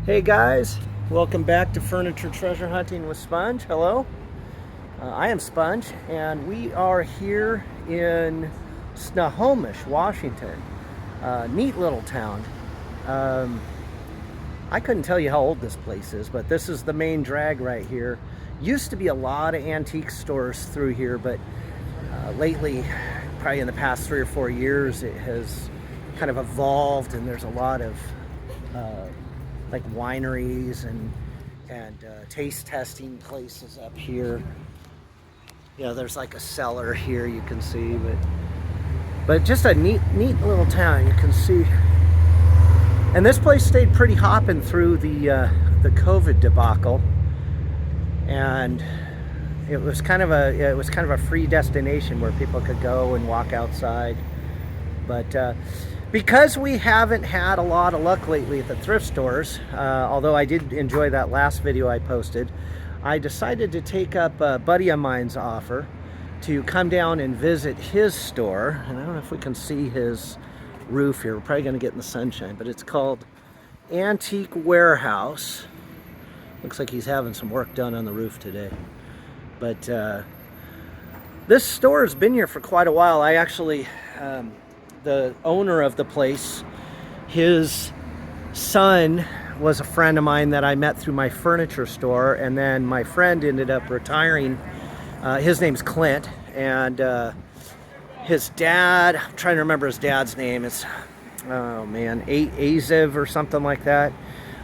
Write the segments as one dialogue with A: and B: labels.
A: Hey guys, welcome back to Furniture Treasure Hunting with Sponge. Hello, I am Sponge, and we are here in Snohomish, Washington. Neat little town. I couldn't tell you how old this place is, but this is the main drag right here. Used to be a lot of antique stores through here, but lately, probably in the past 3 or 4 years, it has kind of evolved, and there's a lot of like wineries and taste testing places up here. You know, there's like a cellar here you can see, but just a neat little town you can see. And this place stayed pretty hopping through the COVID debacle, and it was kind of a free destination where people could go and walk outside. But because we haven't had a lot of luck lately at the thrift stores, although I did enjoy that last video I posted, I decided to take up a buddy of mine's offer to come down and visit his store. And I don't know if we can see his roof here. We're probably going to get in the sunshine, but it's called Antique Warehouse. Looks like he's having some work done on the roof today. But this store has been here for quite a while. I actually... the owner of the place, his son was a friend of mine that I met through my furniture store, and then my friend ended up retiring. His name's Clint, and his dad, I'm trying to remember his dad's name, it's, oh man, Azev or something like that.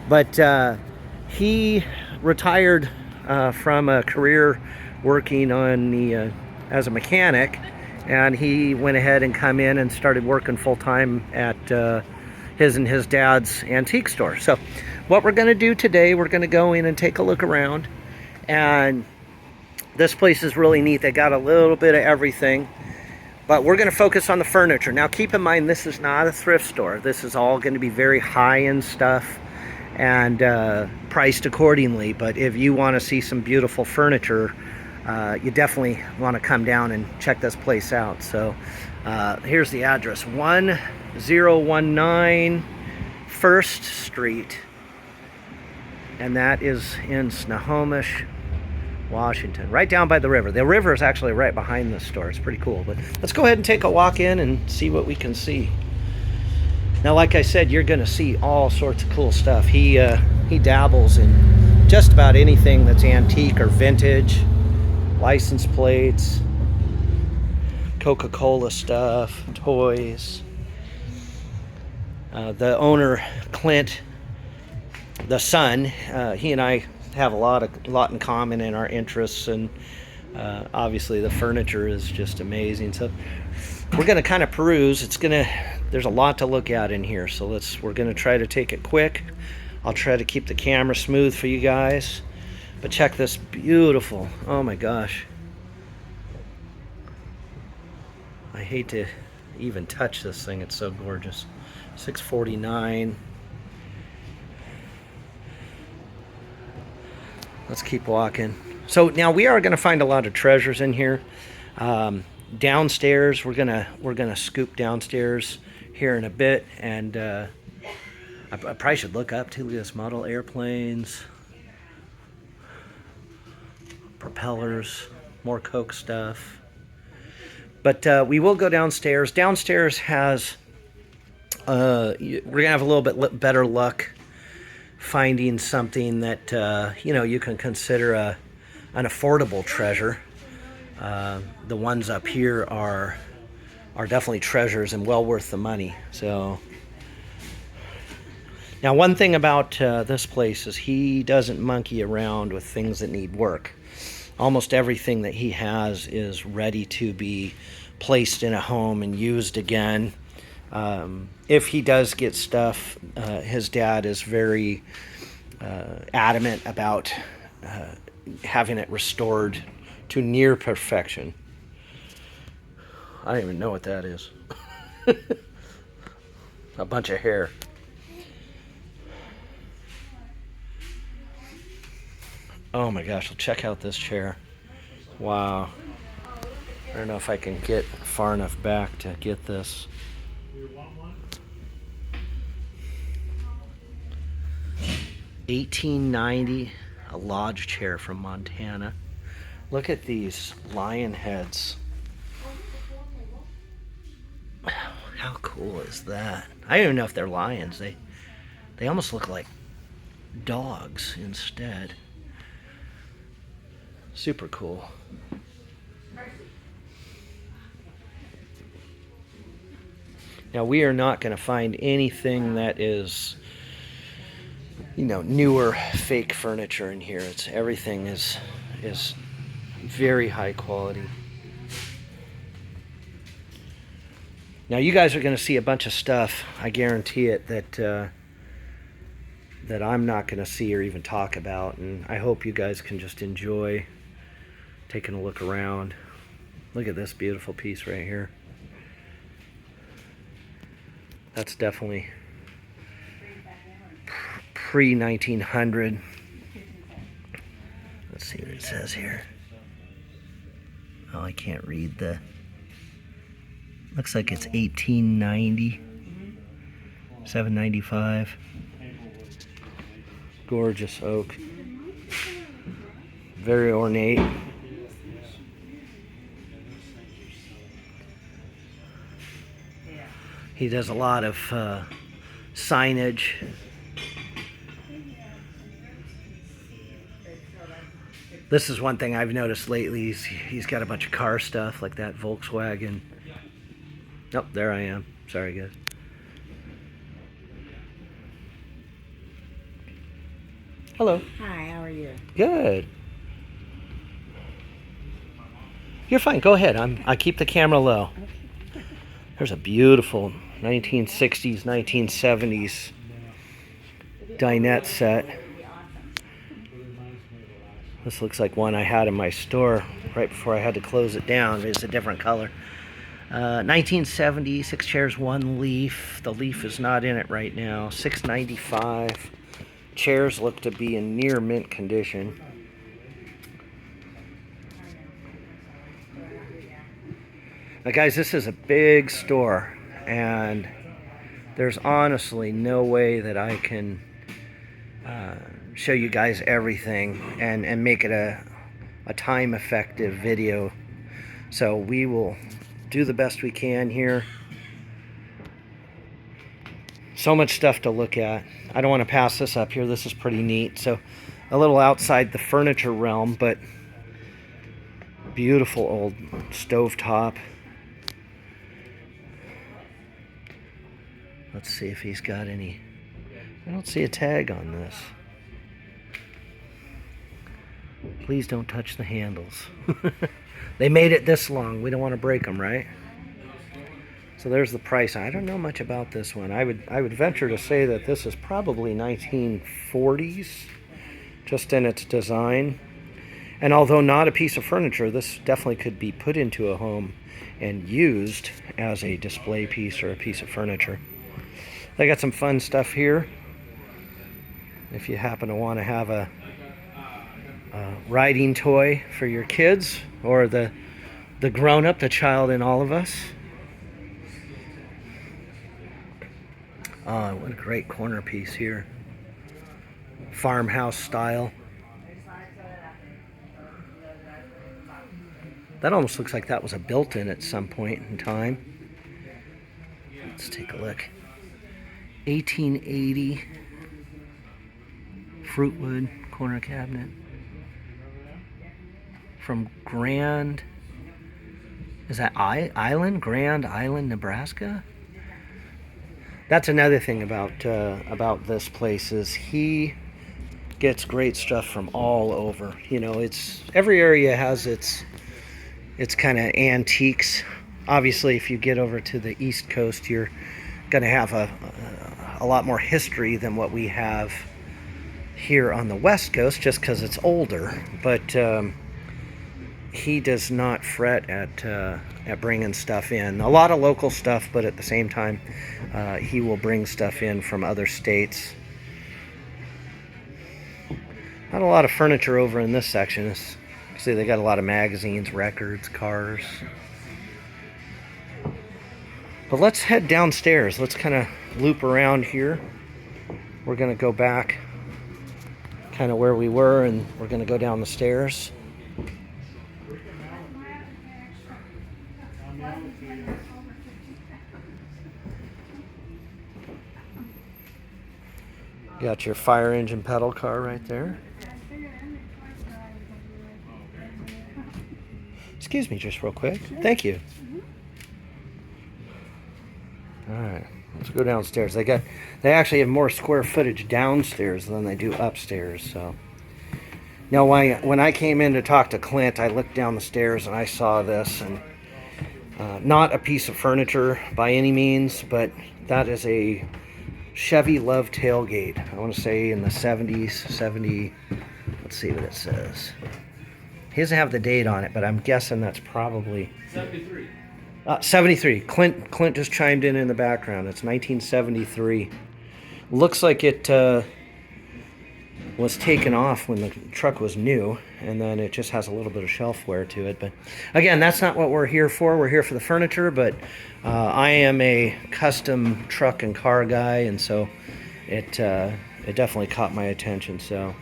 A: But he retired from a career working on the as a mechanic, and he went ahead and come in and started working full-time at his and his dad's antique store. So what we're going to do today, we're going to go in and take a look around. And this place is really neat. They got a little bit of everything, but we're going to focus on the furniture. Now keep in mind, this is not a thrift store. This is all going to be very high-end stuff and priced accordingly. But if you want to see some beautiful furniture, you definitely want to come down and check this place out. So here's the address: 1019 First Street, and that is in Snohomish, Washington, right down by the river. The river is actually right behind this store. It's pretty cool. But let's go ahead and take a walk in and see what we can see. Now, like I said, you're going to see all sorts of cool stuff. He dabbles in just about anything that's antique or vintage. License plates, Coca-Cola stuff, toys. The owner, Clint, the son, he and I have a lot in common in our interests, and obviously the furniture is just amazing. So we're going to kind of peruse. There's a lot to look at in here, so we're going to try to take it quick. I'll try to keep the camera smooth for you guys. But check this beautiful, oh my gosh. I hate to even touch this thing, it's so gorgeous. $649. Let's keep walking. So now we are gonna find a lot of treasures in here. Downstairs, we're gonna scoop downstairs here in a bit, and I probably should look up too. Look at this, model airplanes. Propellers, more Coke stuff. But we will go downstairs. Downstairs has, we're gonna have a little bit better luck finding something that you can consider an affordable treasure. The ones up here are definitely treasures and well worth the money. So now, one thing about this place is he doesn't monkey around with things that need work. Almost everything that he has is ready to be placed in a home and used again. If he does get stuff, his dad is very adamant about having it restored to near perfection. I don't even know what that is. A bunch of hair. Oh my gosh, check out this chair. Wow. I don't know if I can get far enough back to get this. 1890, a lodge chair from Montana. Look at these lion heads. How cool is that? I don't even know if they're lions. They almost look like dogs instead. Super cool. Now we are not going to find anything that is, you know, newer fake furniture in here. Everything is very high quality. Now you guys are going to see a bunch of stuff, I guarantee it, that I'm not going to see or even talk about, and I hope you guys can just enjoy taking a look around. Look at this beautiful piece right here. That's definitely pre-1900. Let's see what it says here. Oh, I can't read the... Looks like it's 1890, 795. Gorgeous oak. Very ornate. He does a lot of signage. This is one thing I've noticed lately. He's got a bunch of car stuff like that Volkswagen. Oh, there I am. Sorry, guys. Hello.
B: Hi, how are you?
A: Good. You're fine. Go ahead. I keep the camera low. There's a beautiful 1960s, 1970s dinette set. This looks like one I had in my store right before I had to close it down. It's a different color. 1970, 6 chairs, 1 leaf. The leaf is not in it right now. $6.95. Chairs look to be in near mint condition. Now guys, this is a big store, and there's honestly no way that I can show you guys everything and make it a time effective video. So we will do the best we can here. So much stuff to look at. I don't want to pass this up here. This is pretty neat. So a little outside the furniture realm, but beautiful old stovetop. Let's see if he's got any. I don't see a tag on this. Please don't touch the handles. They made it this long. We don't want to break them, right? So there's the price. I don't know much about this one. I would venture to say that this is probably 1940s, just in its design. And although not a piece of furniture, this definitely could be put into a home and used as a display piece or a piece of furniture. They got some fun stuff here. If you happen to want to have a riding toy for your kids, or the grown-up, the child in all of us. Oh, what a great corner piece here. Farmhouse style. That almost looks like that was a built-in at some point in time. Let's take a look. 1880 fruitwood corner cabinet from Grand Island, Nebraska. That's another thing about this place is he gets great stuff from all over. You know, it's every area has its kind of antiques. Obviously, if you get over to the East Coast, you're going to have a lot more history than what we have here on the West Coast, just because it's older. But he does not fret at bringing stuff in. A lot of local stuff, but at the same time, he will bring stuff in from other states. Not a lot of furniture over in this section. See, they got a lot of magazines, records, cars. But let's head downstairs. Let's kind of loop around here. We're going to go back kind of where we were, and we're going to go down the stairs. Got your fire engine pedal car right there. Excuse me just real quick. Thank you. All right, let's go downstairs. They actually have more square footage downstairs than they do upstairs. So now when I came in to talk to Clint, I looked down the stairs and I saw this, and not a piece of furniture by any means, but that is a Chevy Love tailgate. I want to say in the 70s, 70. Let's see what it says. He doesn't have the date on it, but I'm guessing that's probably
B: 73.
A: 73. Clint just chimed in the background. It's 1973. Looks like it was taken off when the truck was new, and then it just has a little bit of shelf wear to it. But again, that's not what we're here for. We're here for the furniture, but I am a custom truck and car guy, and so it definitely caught my attention. So,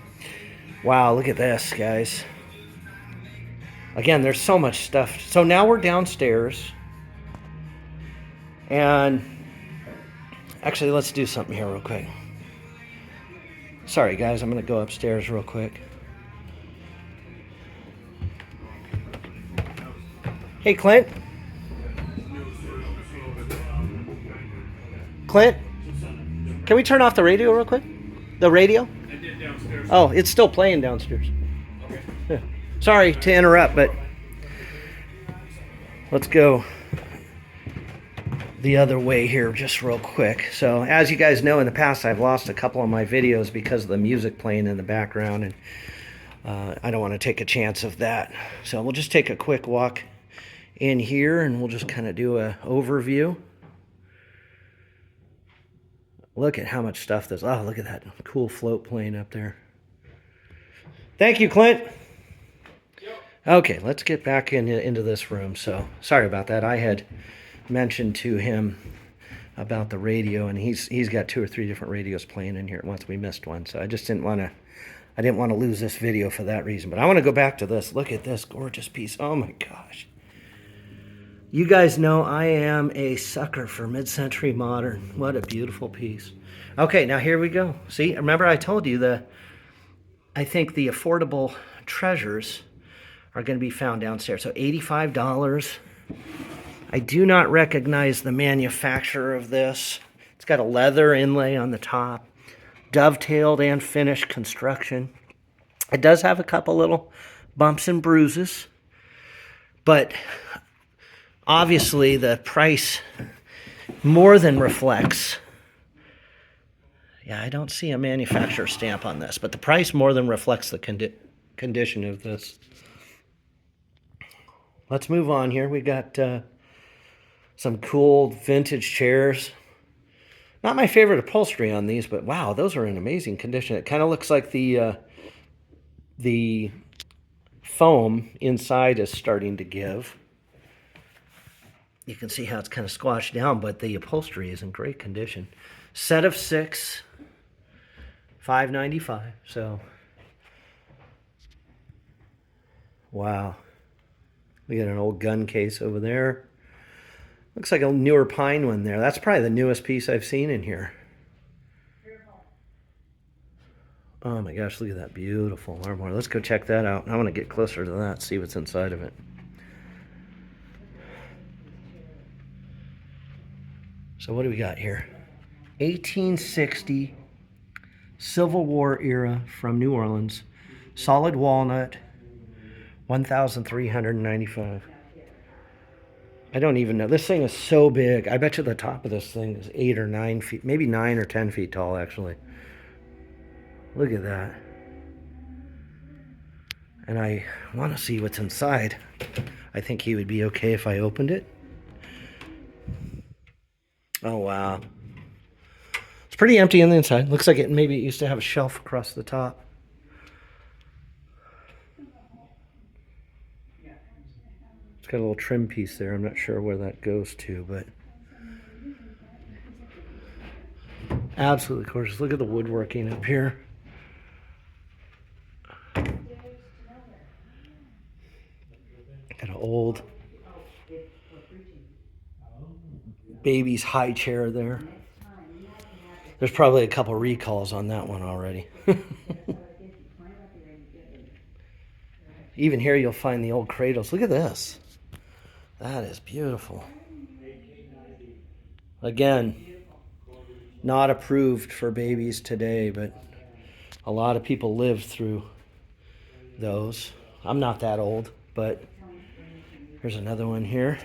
A: wow, look at this, guys. Again, there's so much stuff. So now we're downstairs, and actually, let's do something here real quick. Sorry, guys, I'm going to go upstairs real quick. Hey, Clint. Clint, can we turn off the radio real quick? The radio?
B: I did downstairs.
A: Oh, it's still playing downstairs.
B: Okay.
A: Yeah. Sorry to interrupt, but let's go the other way here just real quick. So as you guys know, in the past I've lost a couple of my videos because of the music playing in the background, and I don't want to take a chance of that. So we'll just take a quick walk in here and we'll just kind of do a overview. Look at how much stuff there's. Oh, look at that cool float plane up there. Thank you, Clint. Okay, let's get back into this room. So sorry about that. I had mentioned to him about the radio, and he's got 2 or 3 different radios playing in here at once. We missed one, so I just didn't want to lose this video for that reason. But I want to go back to this. Look at this gorgeous piece. Oh my gosh. You guys know I am a sucker for mid-century modern. What a beautiful piece. Okay, now here we go. See, remember I told you I think the affordable treasures are going to be found downstairs. So $85. I do not recognize the manufacturer of this. It's got a leather inlay on the top, dovetailed and finished construction. It does have a couple little bumps and bruises, but obviously the price more than reflects. Yeah, I don't see a manufacturer stamp on this, but the price more than reflects the condition of this. Let's move on here. We got some cool vintage chairs. Not my favorite upholstery on these, but wow, those are in amazing condition. It kind of looks like the foam inside is starting to give. You can see how it's kind of squashed down, but the upholstery is in great condition. Set of 6, $5.95. So, wow. We got an old gun case over there. Looks like a newer pine one there. That's probably the newest piece I've seen in here. Oh my gosh, look at that beautiful armoire. Let's go check that out. I want to get closer to that, see what's inside of it. So what do we got here? 1860 Civil War era from New Orleans. Solid walnut. $1,395. I don't even know. This thing is so big. I bet you the top of this thing is 8 or 9 feet, maybe 9 or 10 feet tall, actually. Look at that. And I want to see what's inside. I think he would be okay if I opened it. Oh, wow. It's pretty empty on the inside. Looks like it used to have a shelf across the top. It's got a little trim piece there. I'm not sure where that goes to, but absolutely gorgeous. Look at the woodworking up here. old baby's high chair there. There's probably a couple recalls on that one already. Even here you'll find the old cradles. Look at this. That is beautiful. Again, not approved for babies today, but a lot of people lived through those. I'm not that old, but here's another one here.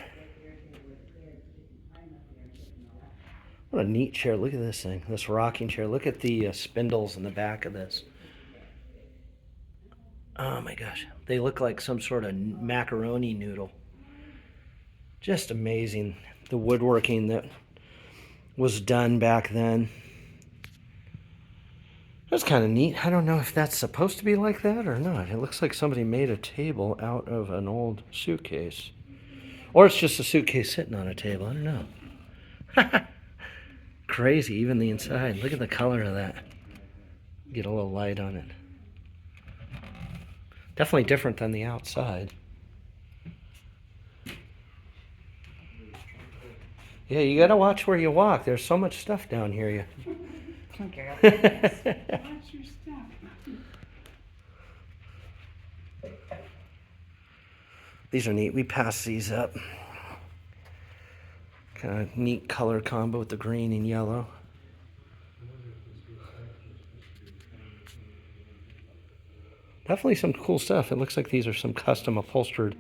A: What a neat chair. Look at this thing, this rocking chair. Look at the spindles in the back of this. Oh my gosh, they look like some sort of macaroni noodle. Just amazing, the woodworking that was done back then. That's kind of neat. I don't know if that's supposed to be like that or not. It looks like somebody made a table out of an old suitcase. Or it's just a suitcase sitting on a table. I don't know. Crazy, even the inside. Look at the color of that. Get a little light on it. Definitely different than the outside. Yeah, you gotta watch where you walk. There's so much stuff down here.
B: Watch your stuff.
A: These are neat. We pass these up. Kind of neat color combo with the green and yellow. Definitely some cool stuff. It looks like these are some custom upholstered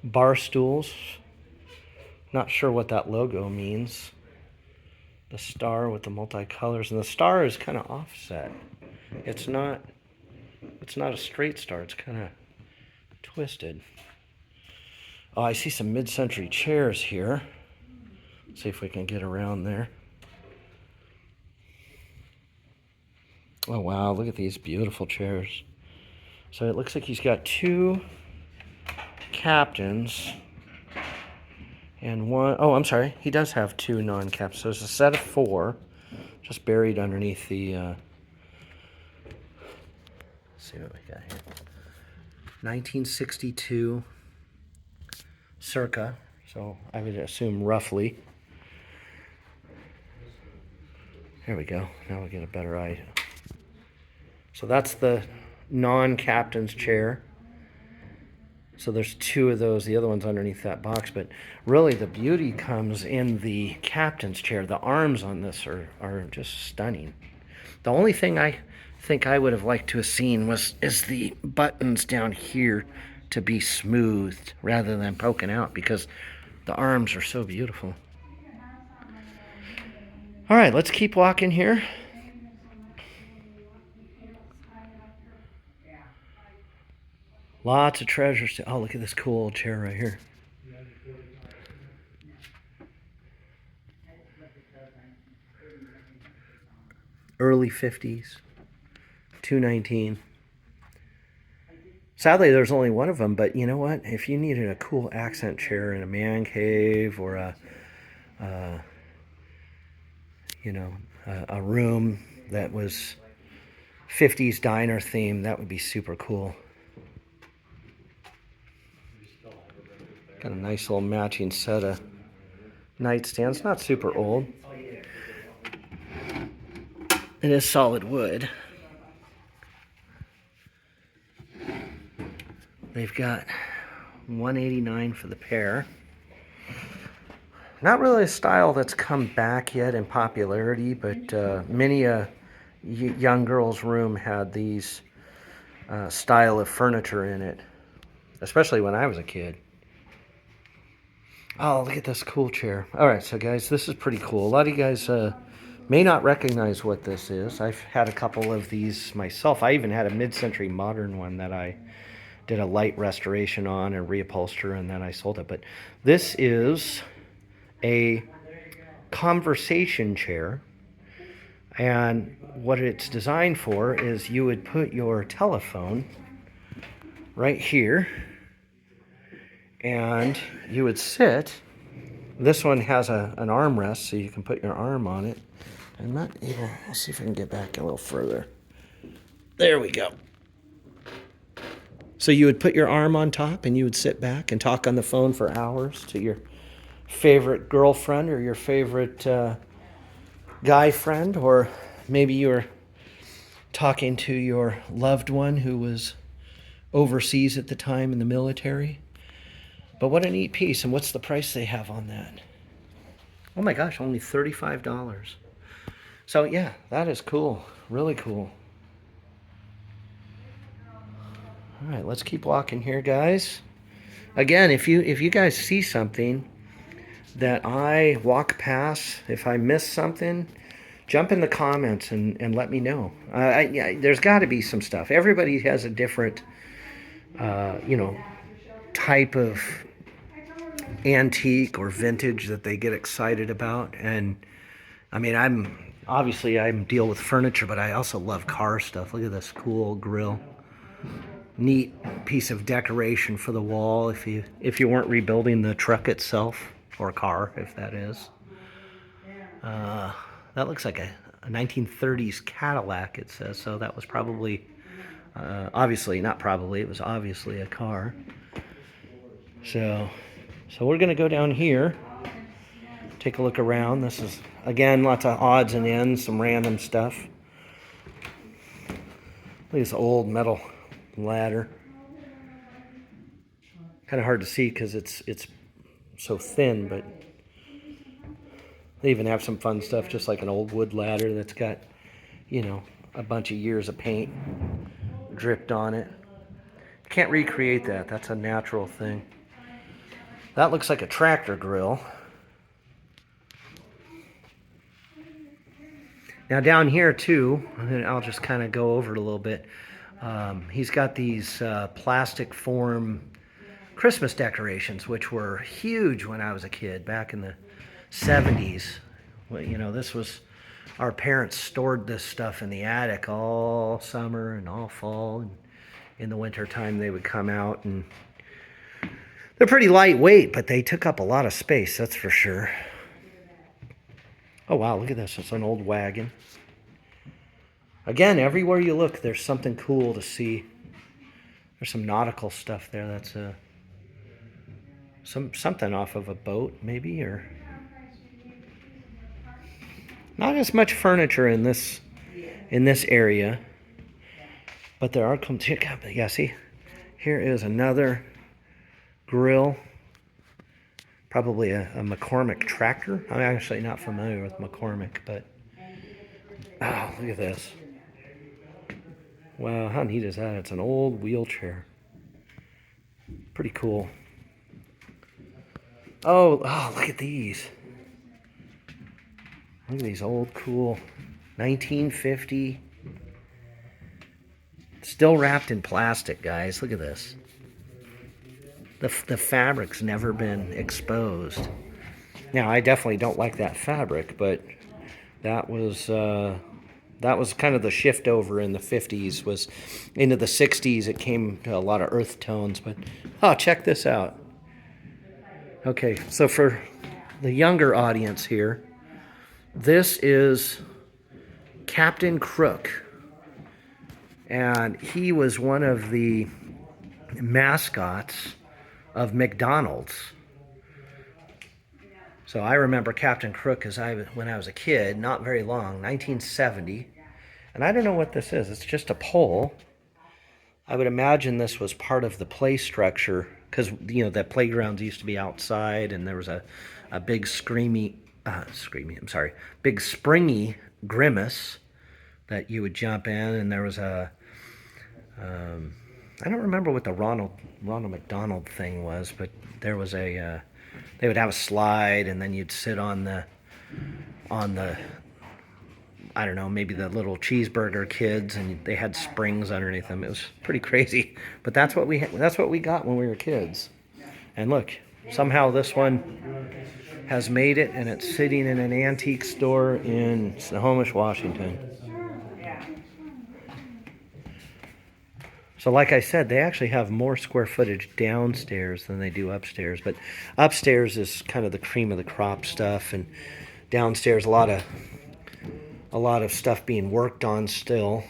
A: bar stools. Not sure what that logo means. The star with the multicolors, and the star is kind of offset. It's not a straight star. It's kind of twisted. Oh, I see some mid-century chairs here. Let's see if we can get around there. Oh wow, look at these beautiful chairs. So it looks like he's got two captains and one, oh, I'm sorry, he does have two non-captains. So it's a set of four just buried underneath the, let's see what we got here. 1962 circa, so I would assume roughly. There we go. Now we get a better idea. So that's the non-captain's chair. So there's two of those. The other one's underneath that box. But really the beauty comes in the captain's chair. The arms on this are just stunning. The only thing I think I would have liked to have seen is the buttons down here to be smoothed rather than poking out, because the arms are so beautiful. All right, let's keep walking here. Lots of treasures. Oh, look at this cool old chair right here. Early 50s. $219. Sadly, there's only one of them, but you know what? If you needed a cool accent chair in a man cave or a room that was 50s diner theme, that would be super cool. Got a nice little matching set of nightstands. Not super old. It is solid wood. They've got $189 for the pair. Not really a style that's come back yet in popularity, but many a young girl's room had these style of furniture in it, especially when I was a kid. Oh, look at this cool chair. All right, so guys, this is pretty cool. A lot of you guys may not recognize what this is. I've had a couple of these myself. I even had a mid-century modern one that I did a light restoration on and reupholster, and then I sold it. But this is a conversation chair, and what it's designed for is you would put your telephone right here, and you would sit. This one has an armrest, so you can put your arm on it. I'm not able, let's see if I can get back a little further. There we go. So you would put your arm on top and you would sit back and talk on the phone for hours to your favorite girlfriend or your favorite guy friend, or maybe you were talking to your loved one who was overseas at the time in the military. But what a neat piece, and what's the price they have on that? Oh my gosh, only $35. So yeah, that is cool, really cool. All right, let's keep walking here, guys. Again, if you guys see something that I walk past, if I miss something, jump in the comments and let me know. Yeah, there's got to be some stuff. Everybody has a different, type of antique or vintage that they get excited about. And I mean, I deal with furniture, but I also love car stuff. Look at this cool grill. Neat piece of decoration for the wall if you weren't rebuilding the truck itself, or car, if that is. That looks like a 1930s Cadillac, it says, so that was probably, obviously, not probably, it was obviously a car. So we're going to go down here, take a look around. This is, again, lots of odds and ends, some random stuff. Look at this old metal ladder. Kind of hard to see because it's so thin, but they even have some fun stuff, just like an old wood ladder that's got, a bunch of years of paint dripped on it. Can't recreate that. That's a natural thing. That looks like a tractor grill. Now down here too, and I'll just kind of go over it a little bit. He's got these plastic form Christmas decorations, which were huge when I was a kid back in the 70s. Well, this was, our parents stored this stuff in the attic all summer and all fall, and in the winter time they would come out, and they're pretty lightweight, but they took up a lot of space, that's for sure. Oh wow, look at this. It's an old wagon. Again, everywhere you look, there's something cool to see. There's some nautical stuff there. That's something off of a boat, maybe, or not as much furniture in this area, but there are. Yeah, see, here is another grill. Probably a McCormick tractor. I'm actually not familiar with McCormick, but oh, look at this. Wow, how neat is that? It's an old wheelchair. Pretty cool. Oh, look at these. Look at these old, cool 1950. Still wrapped in plastic, guys. Look at this. The fabric's never been exposed. Now, I definitely don't like that fabric, but that was kind of the shift over in the 50s. Was into the 60s, it came to a lot of earth tones. But check this out. Okay, so for the younger audience here, this is Captain Crook, and he was one of the mascots of McDonald's. So I remember Captain Crook when I was a kid, not very long, 1970. And I don't know what this is. It's just a pole. I would imagine this was part of the play structure, because the playgrounds used to be outside, and there was a big big springy grimace that you would jump in, and there was a I don't remember what the Ronald McDonald thing was, but there was they would have a slide, and then you'd sit on the I don't know, maybe the little cheeseburger kids, and they had springs underneath them. It was pretty crazy, but that's what we got when we were kids. And look, somehow this one has made it, and it's sitting in an antique store in Snohomish, Washington. So like I said, they actually have more square footage downstairs than they do upstairs. But upstairs is kind of the cream of the crop stuff, and downstairs a lot of stuff being worked on still.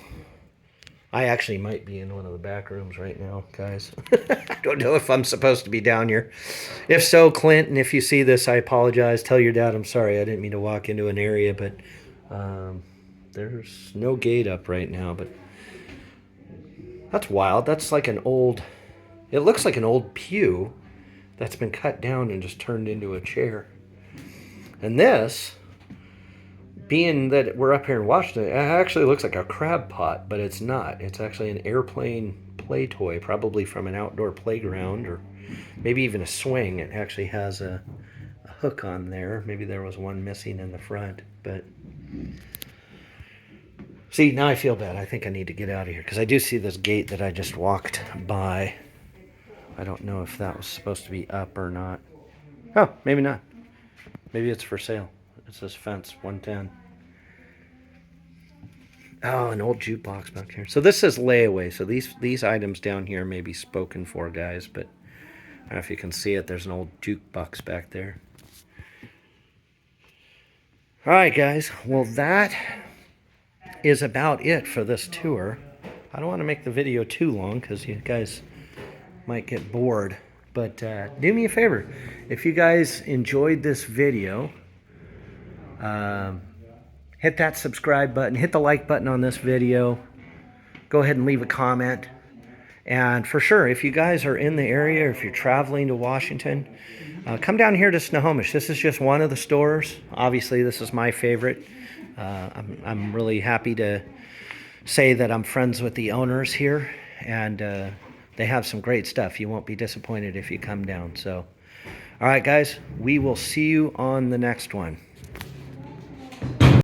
A: I actually might be in one of the back rooms right now, guys. I don't know if I'm supposed to be down here. If so, Clint, and if you see this, I apologize. Tell your dad I'm sorry. I didn't mean to walk into an area, but there's no gate up right now. But that's wild. That's like an old... It looks like an old pew that's been cut down and just turned into a chair. And this, being that we're up here in Washington, it actually looks like a crab pot, but it's not. It's actually an airplane play toy, probably from an outdoor playground or maybe even a swing. It actually has a hook on there. Maybe there was one missing in the front, but... See, now I feel bad. I think I need to get out of here because I do see this gate that I just walked by. I don't know if that was supposed to be up or not. Oh, maybe not. Maybe it's for sale. It says fence 110. Oh, an old jukebox back here. So this says layaway. So these items down here may be spoken for, guys, but I don't know if you can see it. There's an old jukebox back there. All right, guys. Well, that is about it for this tour. I don't want to make the video too long because you guys might get bored, but do me a favor. If you guys enjoyed this video, hit that subscribe button, hit the like button on this video, go ahead and leave a comment. And for sure, if you guys are in the area, or if you're traveling to Washington, come down here to Snohomish. This is just one of the stores. Obviously, this is my favorite. I'm really happy to say that I'm friends with the owners here, and they have some great stuff. You won't be disappointed if you come down. So, all right, guys, we will see you on the next one.